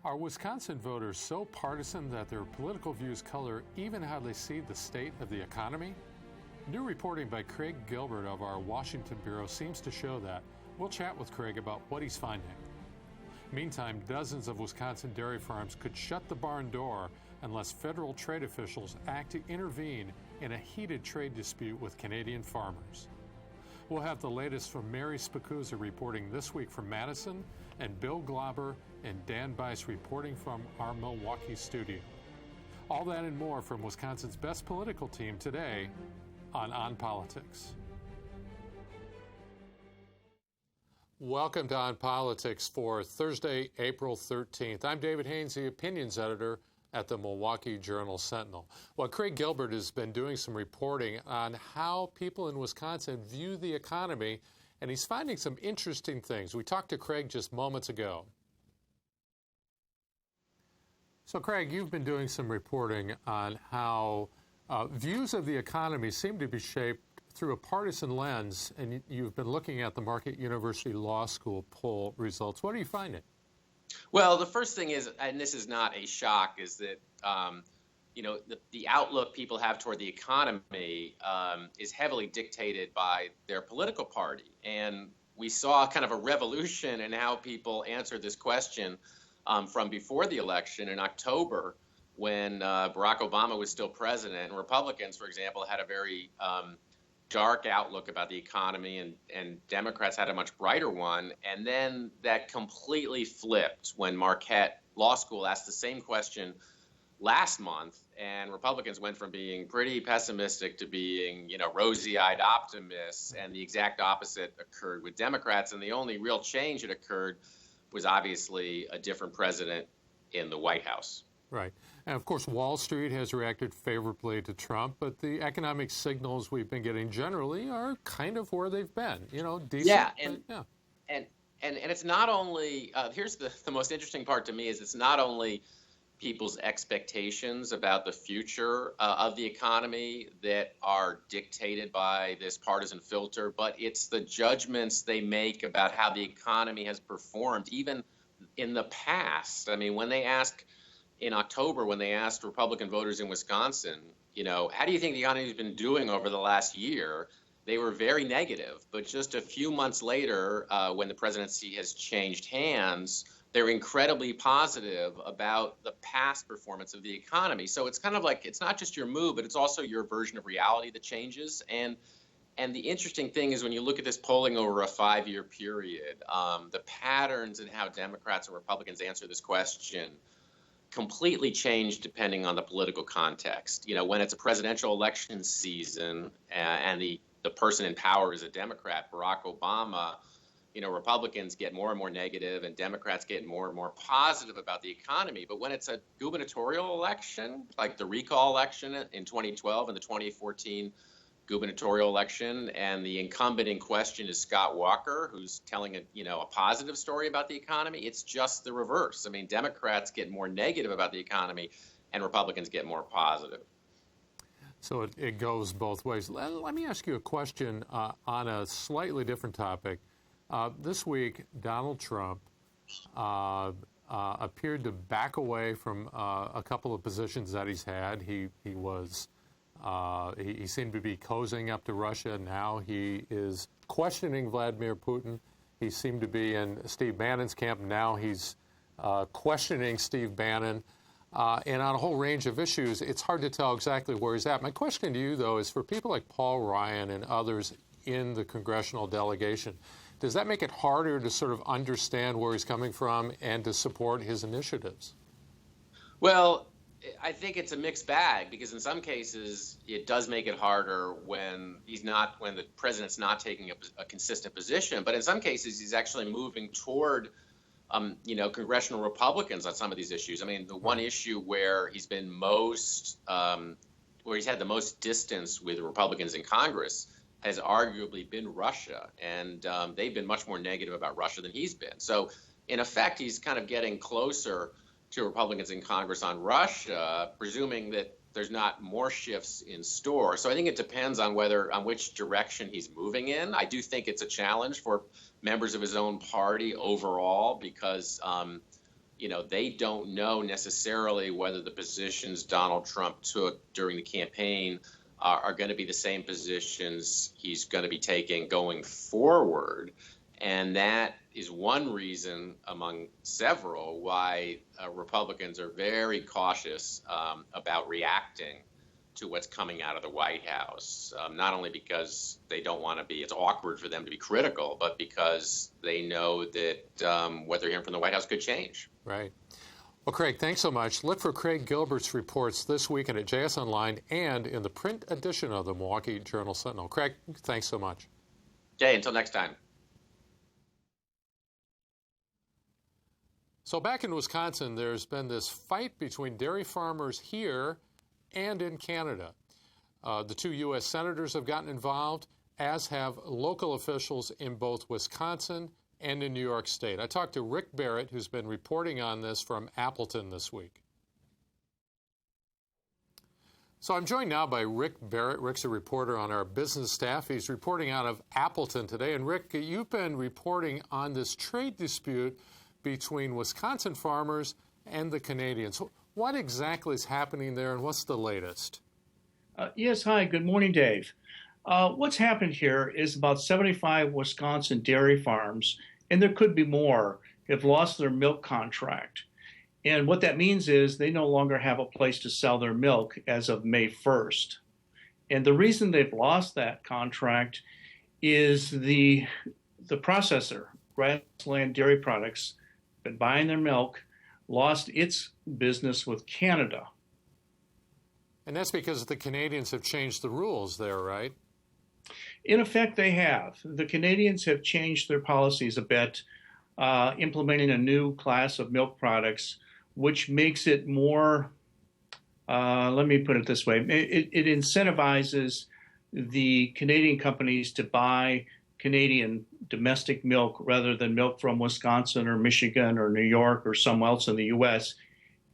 Are Wisconsin voters so partisan that their political views color even how they see the state of the economy? New reporting by Craig Gilbert of our Washington Bureau seems to show that. We'll chat with Craig about what he's finding. Meantime, dozens of Wisconsin dairy farms could shut the barn door unless federal trade officials act to intervene in a heated trade dispute with Canadian farmers. We'll have the latest from Mary Spacuzza reporting this week from Madison, and Bill Glauber and Dan Bice reporting from our Milwaukee studio. All that and more from Wisconsin's best political team today on Politics. Welcome to On Politics for Thursday, April 13th. I'm David Haynes, the opinions editor at the Milwaukee Journal Sentinel. Well, Craig Gilbert has been doing some reporting on how people in Wisconsin view the economy, and he's finding some interesting things. We talked to Craig just moments ago. So, Craig, you've been doing some reporting on how views of the economy seem to be shaped through a partisan lens, and you've been looking at the Marquette University Law School poll results. What are you finding? Well, the first thing is, and this is not a shock, is that the outlook people have toward the economy is heavily dictated by their political party. And we saw kind of a revolution in how people answered this question from before the election in October, when Barack Obama was still president. And Republicans, for example, had a very dark outlook about the economy, and Democrats had a much brighter one. And then that completely flipped when Marquette Law School asked the same question last month, and Republicans went from being pretty pessimistic to being, rosy-eyed optimists, and the exact opposite occurred with Democrats. And the only real change that occurred was obviously a different president in the White House. Right. And of course, Wall Street has reacted favorably to Trump, but the economic signals we've been getting generally are kind of where they've been, decent. Yeah, And it's not only, here's the most interesting part to me, is it's not only people's expectations about the future of the economy that are dictated by this partisan filter, but it's the judgments they make about how the economy has performed, even in the past. I mean, in October, when they asked Republican voters in Wisconsin, how do you think the economy has been doing over the last year? They were very negative. But just a few months later, when the presidency has changed hands, they're incredibly positive about the past performance of the economy. So it's kind of like, it's not just your mood, but it's also your version of reality that changes. And the interesting thing is, when you look at this polling over a 5-year period, the patterns in how Democrats and Republicans answer this question completely changed depending on the political context. When it's a presidential election season and the person in power is a Democrat, Barack Obama, Republicans get more and more negative and Democrats get more and more positive about the economy. But when it's a gubernatorial election, like the recall election in 2012 and the 2014 gubernatorial election, and the incumbent in question is Scott Walker, who's telling a positive story about the economy, it's just the reverse. I mean, Democrats get more negative about the economy and Republicans get more positive. So it goes both ways. Let me ask you a question on a slightly different topic. This week, Donald Trump appeared to back away from a couple of positions that he's had. He seemed to be cozying up to Russia. Now he is questioning Vladimir Putin. He seemed to be in Steve Bannon's camp. Now he's questioning Steve Bannon. And on a whole range of issues, it's hard to tell exactly where he's at. My question to you, though, is for people like Paul Ryan and others in the congressional delegation, does that make it harder to sort of understand where he's coming from and to support his initiatives? Well, I think it's a mixed bag, because in some cases it does make it harder when the president's not taking a consistent position. But in some cases, he's actually moving toward, congressional Republicans on some of these issues. I mean, the one issue where he's been where he's had the most distance with Republicans in Congress has arguably been Russia, and they've been much more negative about Russia than he's been. So in effect, he's kind of getting closer to Republicans in Congress on Russia, presuming that there's not more shifts in store. So I think it depends on which direction he's moving in. I do think it's a challenge for members of his own party overall, because they don't know necessarily whether the positions Donald Trump took during the campaign are going to be the same positions he's going to be taking going forward. And that is one reason among several why Republicans are very cautious about reacting to what's coming out of the White House, not only because they don't want to be, it's awkward for them to be critical, but because they know that what they're hearing from the White House could change. Right. Well, Craig, thanks so much. Look for Craig Gilbert's reports this weekend at JS Online and in the print edition of the Milwaukee Journal Sentinel. Craig, thanks so much. Okay, until next time. So back in Wisconsin, there's been this fight between dairy farmers here and in Canada. The two U.S. senators have gotten involved, as have local officials in both Wisconsin and in New York State. I talked to Rick Barrett, who's been reporting on this from Appleton this week. So I'm joined now by Rick Barrett. Rick's a reporter on our business staff. He's reporting out of Appleton today. And Rick, you've been reporting on this trade dispute between Wisconsin farmers and the Canadians. What exactly is happening there, and what's the latest? Yes, hi. Good morning, Dave. What's happened here is about 75 Wisconsin dairy farms, and there could be more, have lost their milk contract. And what that means is they no longer have a place to sell their milk as of May 1st. And the reason they've lost that contract is the processor, Grassland Dairy Products, been buying their milk, lost its business with Canada. And that's because the Canadians have changed the rules there, right? In effect, they have. The Canadians have changed their policies a bit, implementing a new class of milk products, which makes it more, let me put it this way, it incentivizes the Canadian companies to buy Canadian domestic milk rather than milk from Wisconsin or Michigan or New York or somewhere else in the U.S.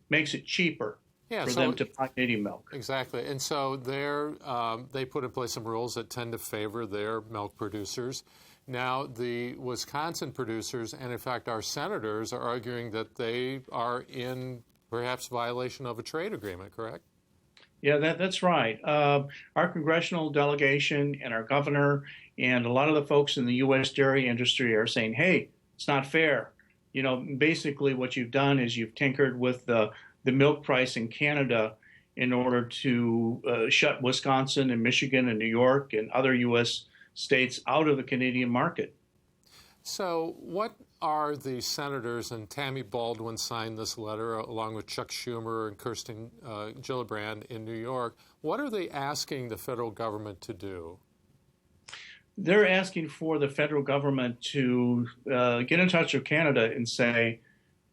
Makes it cheaper for them to buy Canadian milk. Exactly. And so they put in place some rules that tend to favor their milk producers. Now, the Wisconsin producers, and in fact our senators, are arguing that they are in perhaps violation of a trade agreement, correct? Yeah, that's right. Our congressional delegation and our governor and a lot of the folks in the U.S. dairy industry are saying, hey, it's not fair. Basically what you've done is you've tinkered with the milk price in Canada in order to shut Wisconsin and Michigan and New York and other U.S. states out of the Canadian market. So what are the senators, and Tammy Baldwin signed this letter along with Chuck Schumer and Kirsten Gillibrand in New York, what are they asking the federal government to do? They're asking for the federal government to get in touch with Canada and say,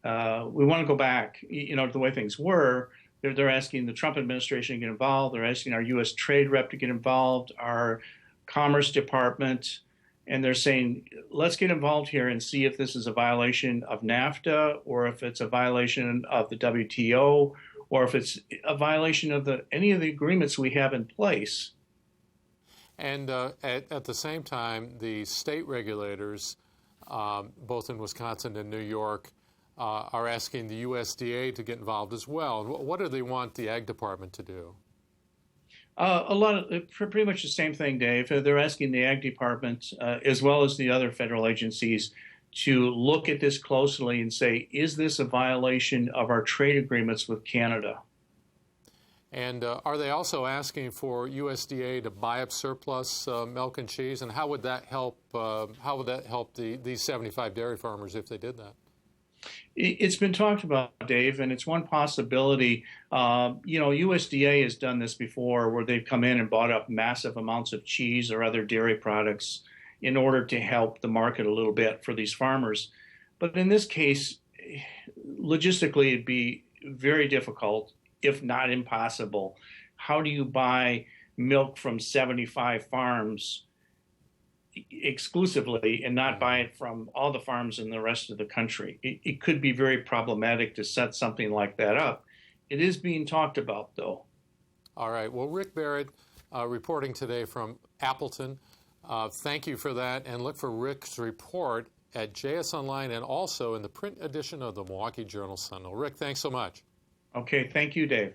we want to go back, to the way things were. They're asking the Trump administration to get involved. They're asking our U.S. trade rep to get involved, our Commerce Department, and they're saying, let's get involved here and see if this is a violation of NAFTA or if it's a violation of the WTO or if it's a violation of any of the agreements we have in place. And at the same time, the state regulators, both in Wisconsin and New York, are asking the USDA to get involved as well. What do they want the Ag Department to do? Pretty much the same thing, Dave. They're asking the Ag Department, as well as the other federal agencies, to look at this closely and say, is this a violation of our trade agreements with Canada? And are they also asking for USDA to buy up surplus milk and cheese? And how would that help? How would that help these 75 dairy farmers if they did that? It's been talked about, Dave, and it's one possibility. USDA has done this before where they've come in and bought up massive amounts of cheese or other dairy products in order to help the market a little bit for these farmers. But in this case, logistically, it'd be very difficult, if not impossible. How do you buy milk from 75 farms exclusively and not buy it from all the farms in the rest of the country? It could be very problematic to set something like that up. It is being talked about, though. All right. Well, Rick Barrett reporting today from Appleton. Thank you for that, and look for Rick's report at JS Online and also in the print edition of the Milwaukee Journal Sentinel. Rick, thanks so much. Okay, thank you, Dave.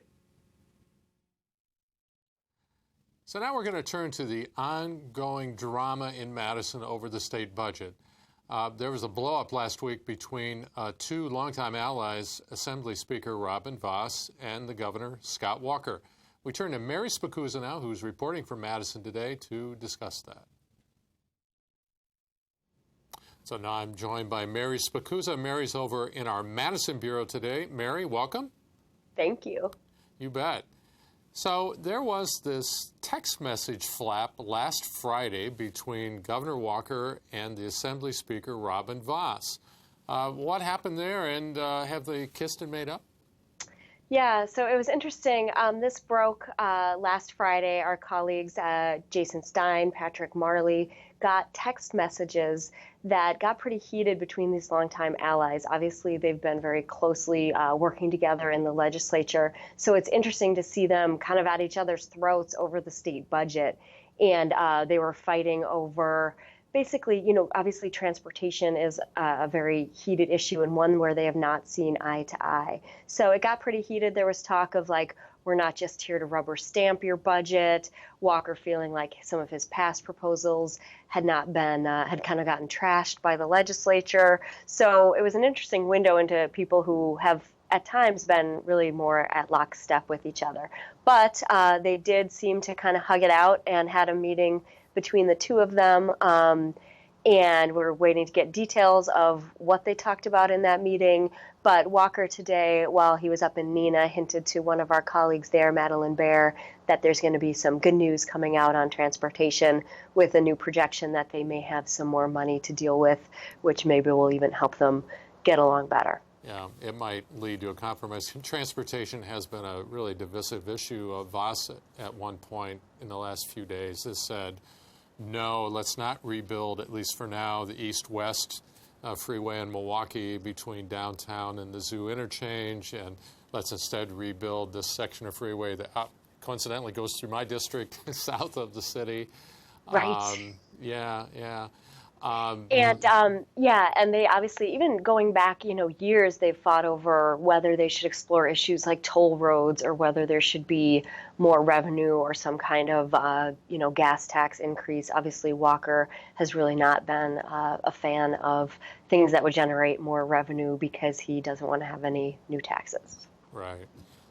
So now we're going to turn to the ongoing drama in Madison over the state budget. There was a blow-up last week between two longtime allies, Assembly Speaker Robin Vos and the Governor, Scott Walker. We turn to Mary Spacuzza now, who's reporting from Madison today to discuss that. So now I'm joined by Mary Spacuzza. Mary's over in our Madison Bureau today. Mary, welcome. Thank you. You bet. So there was this text message flap last Friday between Governor Walker and the Assembly Speaker Robin Vos. What happened there, and have they kissed and made up? Yeah, so it was interesting. This broke last Friday. Our colleagues, Jason Stein, Patrick Marley, got text messages that got pretty heated between these longtime allies. Obviously, they've been very closely working together in the legislature. So it's interesting to see them kind of at each other's throats over the state budget. And they were fighting over basically, obviously transportation is a very heated issue and one where they have not seen eye to eye. So it got pretty heated. There was talk of we're not just here to rubber stamp your budget. Walker feeling like some of his past proposals had not been, had kind of gotten trashed by the legislature. So it was an interesting window into people who have at times been really more at lockstep with each other. But they did seem to kind of hug it out and had a meeting between the two of them. And we're waiting to get details of what they talked about in that meeting. But Walker today, while he was up in Neenah, hinted to one of our colleagues there, Madeline Baer, that there's going to be some good news coming out on transportation with a new projection that they may have some more money to deal with, which maybe will even help them get along better. Yeah, it might lead to a compromise. Transportation has been a really divisive issue. Vos, at one point in the last few days, has said, no, let's not rebuild, at least for now, the east-west freeway in Milwaukee between downtown and the Zoo interchange, and let's instead rebuild this section of freeway that coincidentally goes through my district south of the city. Right. Yeah. And they obviously, even going back, years, they've fought over whether they should explore issues like toll roads or whether there should be more revenue or some kind of, gas tax increase. Obviously, Walker has really not been a fan of things that would generate more revenue because he doesn't want to have any new taxes. Right.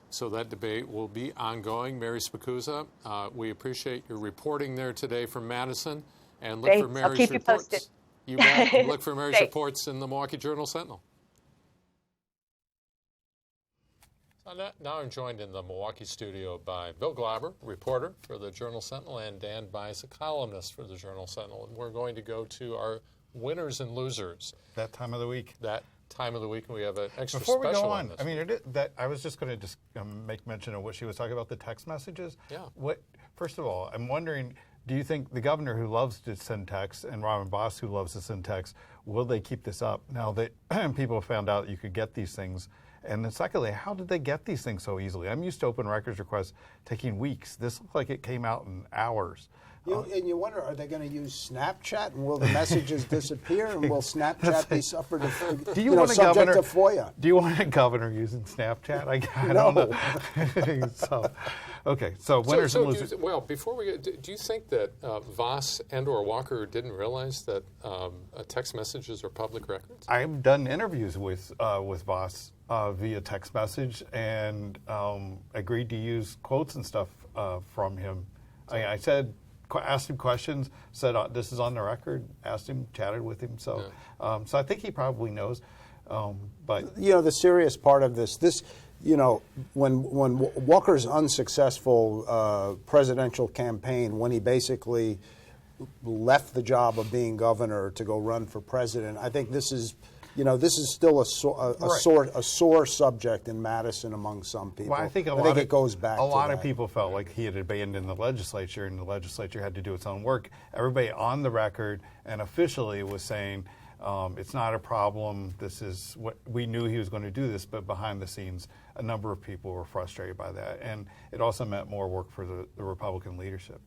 So that debate will be ongoing. Mary Spacuzza, we appreciate your reporting there today from Madison. And look for Mary's I'll keep reports. You posted. You bet. Look for Mary's reports in the Milwaukee Journal Sentinel. So now I'm joined in the Milwaukee studio by Bill Glauber, reporter for the Journal Sentinel, and Dan Bias, a columnist for the Journal Sentinel. And we're going to go to our winners and losers. That time of the week. That time of the week, and we have an extra Before special we go on, this. I mean, I was just going to make mention of what she was talking about, the text messages. Yeah. First of all, I'm wondering, do you think the governor who loves to send texts and Robin Vos who loves to send texts, will they keep this up now that people found out you could get these things? And then secondly, how did they get these things so easily? I'm used to open records requests taking weeks. This looked like it came out in hours. And you wonder, are they going to use Snapchat, and will the messages disappear, and will Snapchat be subject to FOIA? Do you want a governor using Snapchat? I don't know. So winners and losers. Before we get, do you think that Vos and/or Walker didn't realize that text messages are public records? I've done interviews with Vos via text message and agreed to use quotes and stuff from him. I asked him questions, said this is on the record, asked him, chatted with him. So I think he probably knows. But the serious part of this, when Walker's unsuccessful presidential campaign, when he basically left the job of being governor to go run for president, I think this is still a sore subject in Madison among some people. Well, I think it goes back. A lot of people felt like he had abandoned the legislature, and the legislature had to do its own work. Everybody on the record and officially was saying it's not a problem. This is what we knew he was going to do this, but behind the scenes, a number of people were frustrated by that, and it also meant more work for the Republican leadership.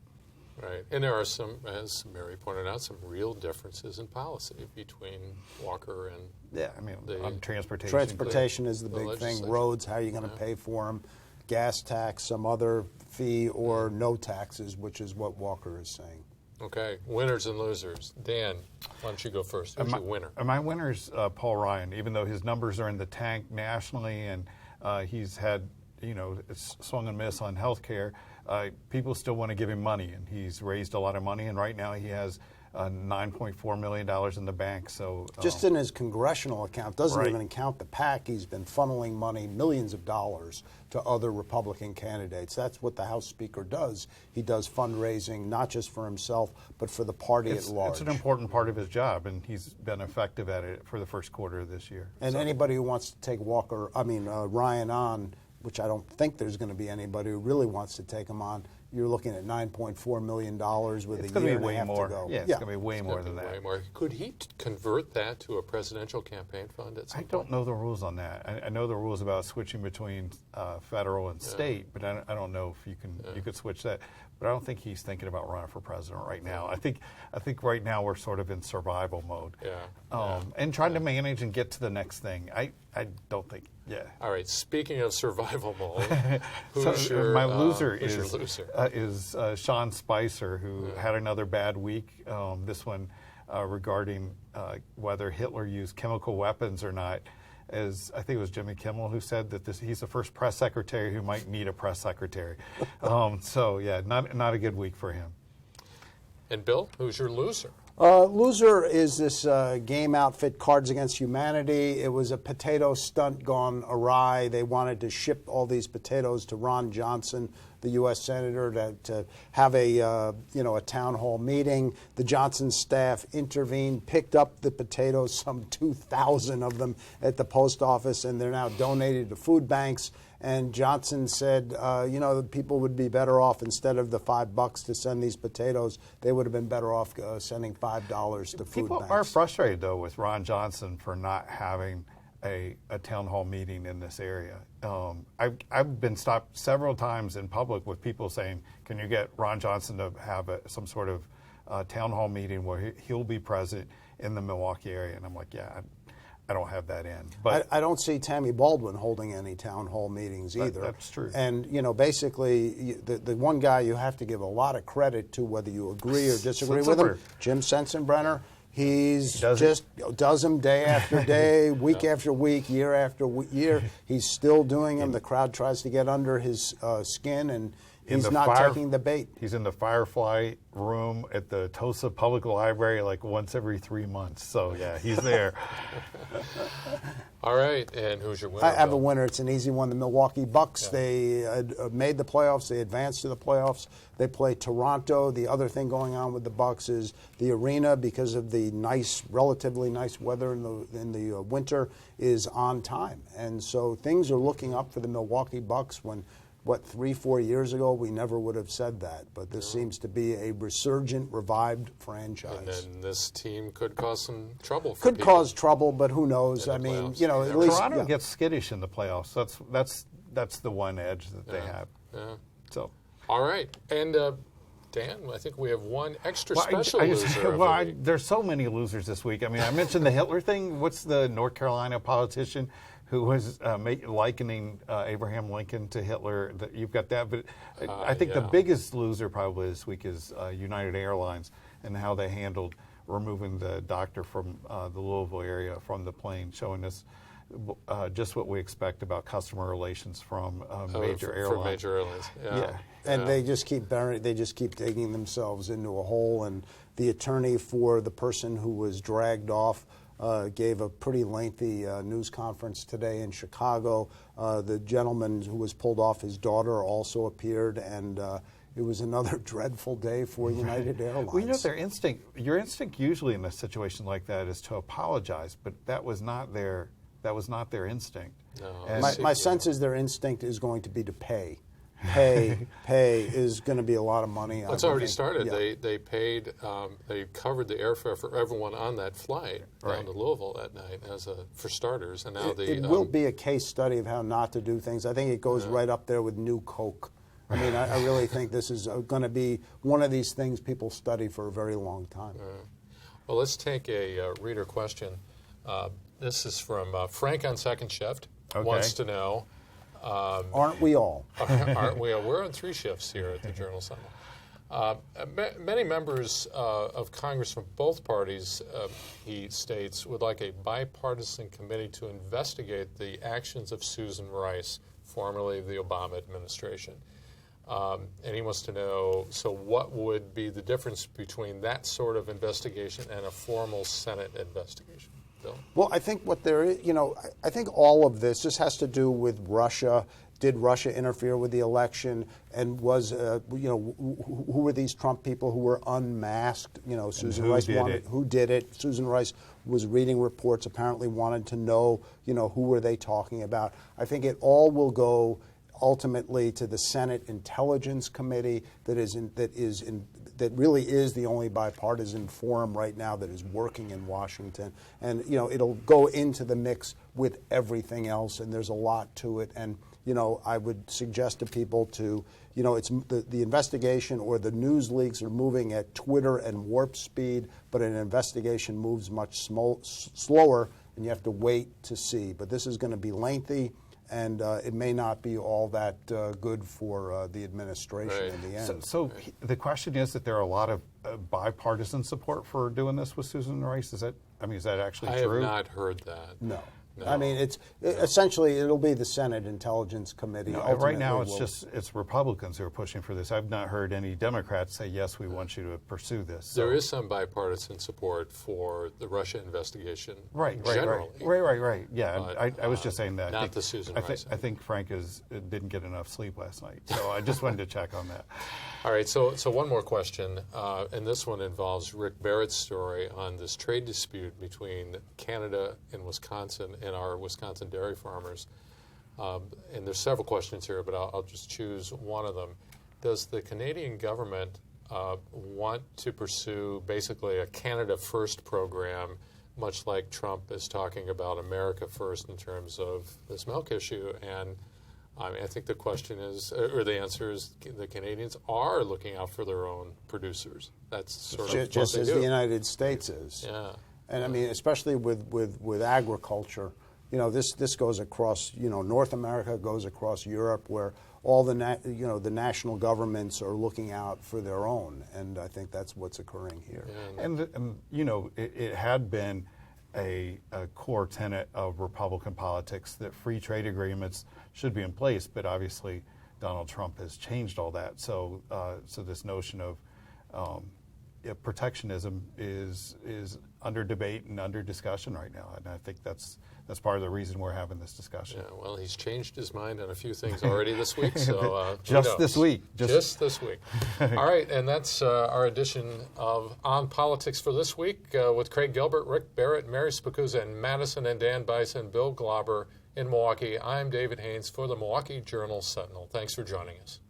Right. And there are some, as Mary pointed out, some real differences in policy between Walker and Yeah, I mean, on transportation. Transportation is the the big thing. legislature. Roads, how are you going to pay for them? Gas tax, some other fee, or no taxes, which is what Walker is saying. Okay, winners and losers. Dan, why don't you go first? Who's your winner? My winner's Paul Ryan, even though his numbers are in the tank nationally and he's had, swung and miss on health care, people still want to give him money, and he's raised a lot of money, and right now he has $9.4 million in the bank. So just in his congressional account, doesn't Right. even count the PAC. He's been funneling money, millions of dollars, to other Republican candidates. That's what the House Speaker does. He does fundraising, not just for himself, but for the party at large. It's an important part of his job, and he's been effective at it for the first quarter of this year. And anybody who wants to take Ryan on, which I don't think there's going to be anybody who really wants to take him on, you're looking at $9.4 million with It's a going year to be and a way half more. to go. Yeah, it's going to be way more than that. Way more. Could he convert that to a presidential campaign fund at some I point? don't know the rules on that. I know the rules about switching between federal and state, but I don't know if you could switch that. But I don't think he's thinking about running for president right now. I think right now we're sort of in survival mode. And trying to manage and get to the next thing. I don't think. Yeah. All right. Speaking of survival mode, who's your my loser is Sean Spicer, who had another bad week. This one regarding whether Hitler used chemical weapons or not. As I think it was Jimmy Kimmel who said that he's the first press secretary who might need a press secretary. So yeah, not a good week for him. And Bill, who's your loser? Loser is this game outfit, Cards Against Humanity. It was a potato stunt gone awry. They wanted to ship all these potatoes to Ron Johnson, the U.S. Senator, to have a town hall meeting. The Johnson staff intervened, picked up the potatoes, some 2,000 of them at the post office, and they're now donated to food banks. And Johnson said, people would be better off, instead of the $5 to send these potatoes, they would have been better off sending $5 to food People banks. are frustrated, though, with Ron Johnson for not having a town hall meeting in this area. I've been stopped several times in public with people saying, can you get Ron Johnson to have some sort of town hall meeting where he'll be present in the Milwaukee area? And I'm like, yeah, I don't have that in. But I don't see Tammy Baldwin holding any town hall meetings either. That's true. And, basically, the one guy you have to give a lot of credit to, whether you agree or disagree with him, Jim Sensenbrenner. He's does them day after day, week after week, year after year. He's still doing them. The crowd tries to get under his skin, and he's not taking the bait. He's in the Firefly room at the Tosa Public Library like once every 3 months. So, yeah, he's there. All right, and who's your winner? I have a winner. It's an easy one. The Milwaukee Bucks. Yeah. They made the playoffs. They advanced to the playoffs. They play Toronto. The other thing going on with the Bucks is the arena, because of the relatively nice weather in the winter, is on time. And so things are looking up for the Milwaukee Bucks when, 3-4 years ago, we never would have said that. But this seems to be a resurgent, revived franchise. And then this team could cause some trouble for Could people. Cause trouble, but who knows? I mean, at least Toronto gets skittish in the playoffs. That's the one edge that they have. Yeah. So, all right, and Dan, I think we have one extra special loser. There's so many losers this week. I mean, I mentioned the Hitler thing. What's the North Carolina politician who was likening Abraham Lincoln to Hitler? You've got that, but I think the biggest loser probably this week is United Airlines and how they handled removing the doctor from the Louisville area from the plane, showing us just what we expect about customer relations from major airlines. From major airlines, yeah. And they just keep digging themselves into a hole. And the attorney for the person who was dragged off gave a pretty lengthy news conference today in Chicago. The gentleman who was pulled off, his daughter also appeared, and it was another dreadful day for United Airlines. Well, your instinct usually in a situation like that is to apologize, but that was not their instinct. No, my sense is their instinct is going to be to pay. Pay is going to be a lot of money. It's already started. Yeah. They paid. They covered the airfare for everyone on that flight down to Louisville that night, for starters. And now it will be a case study of how not to do things. I think it goes right up there with New Coke. I mean, I really think this is going to be one of these things people study for a very long time. Well, let's take a reader question. This is from Frank on Second Shift. Okay. Wants to know. Aren't we all? Aren't we? We're on 3 shifts here at the Journal Sentinel. Many members of Congress from both parties, he states, would like a bipartisan committee to investigate the actions of Susan Rice, formerly of the Obama administration. And he wants to know, so what would be the difference between that sort of investigation and a formal Senate investigation? Bill? Well, I think what there is, I think all of this has to do with Russia. Did Russia interfere with the election? And was, who were these Trump people who were unmasked? Susan Rice who did it? Susan Rice was reading reports, apparently wanted to know, who were they talking about? I think it all will go ultimately to the Senate Intelligence Committee that really is the only bipartisan forum right now that is working in Washington. And, it'll go into the mix with everything else, and there's a lot to it. And, I would suggest to people to, it's the investigation or the news leaks are moving at Twitter and warp speed, but an investigation moves much slower, and you have to wait to see. But this is going to be lengthy, and it may not be all that good for the administration in the end. So the question is that there are a lot of bipartisan support for doing this with Susan Rice. Is that actually true? I have not heard that. No. I mean, essentially it'll be the Senate Intelligence Committee. No, right now it's Republicans who are pushing for this. I've not heard any Democrats say, yes, we want you to pursue this. There is some bipartisan support for the Russia investigation generally. Right. Yeah, but, I was just saying that. Not the Susan Rice. I think Frank didn't get enough sleep last night, so I just wanted to check on that. All right, so one more question, and this one involves Rick Barrett's story on this trade dispute between Canada and Wisconsin and our Wisconsin dairy farmers. And there's several questions here, but I'll just choose one of them. Does the Canadian government want to pursue basically a Canada First program, much like Trump is talking about America First in terms of this milk issue? And I think the question is, or the answer is, the Canadians are looking out for their own producers. That's sort of just what as they do. the United States is. Yeah. And I mean, especially with agriculture, this goes across, North America, goes across Europe, where all the national governments are looking out for their own, and I think that's what's occurring here. Yeah. And it had been a core tenet of Republican politics that free trade agreements should be in place, but obviously Donald Trump has changed all that. So this notion of protectionism is under debate and under discussion right now, and I think that's part of the reason we're having this discussion. Yeah, well, he's changed his mind on a few things already this week, so just this week. Just this week. All right, and that's our edition of On Politics for this week with Craig Gilbert, Rick Barrett, Mary Spacuzza in Madison, and Dan Bison, Bill Glauber in Milwaukee. I'm David Haynes for the Milwaukee Journal Sentinel. Thanks for joining us.